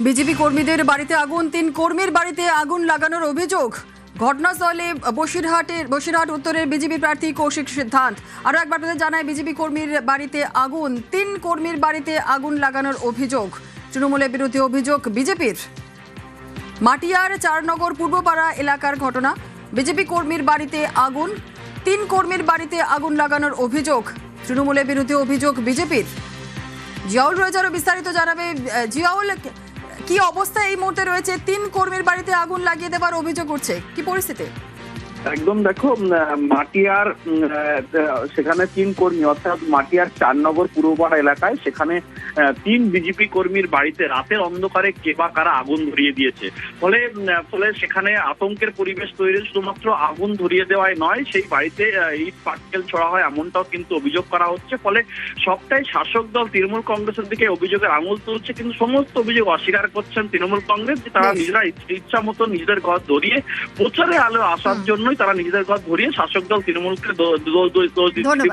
BJP কর্মীদের বাড়িতে আগুন, 3 কর্মীর বাড়িতে আগুন লাগানোর অভিযোগ। ঘটনাস্থলে বসিরহাট উত্তরের বিজেপি প্রার্থী কৌশিক সিদ্ধান্ত। আরও একবার আপনাদের জানায়, বিজেপি কর্মীর বাড়িতে আগুন, 3 কর্মীর বাড়িতে আগুন লাগানোর অভিযোগ। তৃণমূলের বিরুদ্ধে অভিযোগ বিজেপির। মাটিয়ার চারনগর পূর্বপাড়া এলাকার ঘটনা। বিজেপি কর্মীর বাড়িতে আগুন, 3 কর্মীর বাড়িতে আগুন লাগানোর অভিযোগ। তৃণমূলের বিরুদ্ধে অভিযোগ বিজেপির। জিয়াউল রয়েছে, আরো বিস্তারিত জানাবে। জিয়াউল, কি অবস্থা এই মুহূর্তে রয়েছে? 3 কর্মীর বাড়িতে আগুন লাগিয়ে দেওয়ার অভিযোগ উঠছে, কি পরিস্থিতি? একদম দেখো, মাটিয়ার সেখানে 3 কর্মী, অর্থাৎ মাটিয়ার চারনগর পূর্বপাড়া এলাকায় সেখানে 3 বিজেপি কর্মীর বাড়িতে রাতের অন্ধকারে কে বা কারা আগুন ধরিয়ে দিয়েছে। ফলে সেখানে আতঙ্কের পরিবেশ তৈরি। শুধুমাত্র আগুন ধরিয়ে দেওয়াই নয়, সেই বাড়িতে ইট পাটকেল ছোড়া হয় এমনটাও কিন্তু অভিযোগ করা হচ্ছে। ফলে সবটাই শাসক দল তৃণমূল কংগ্রেসের দিকে অভিযোগের আঙুল তুলছে, কিন্তু সমস্ত অভিযোগ অস্বীকার করছেন তৃণমূল কংগ্রেস, যে তারা নিজেরা ইচ্ছা মতো নিজেদের ঘর ধরিয়ে প্রচারে আলো আসার জন্য তারা নিজেদের ঘর ধরিয়ে শাসক দল তৃণমূলকে দোষ দিচ্ছে।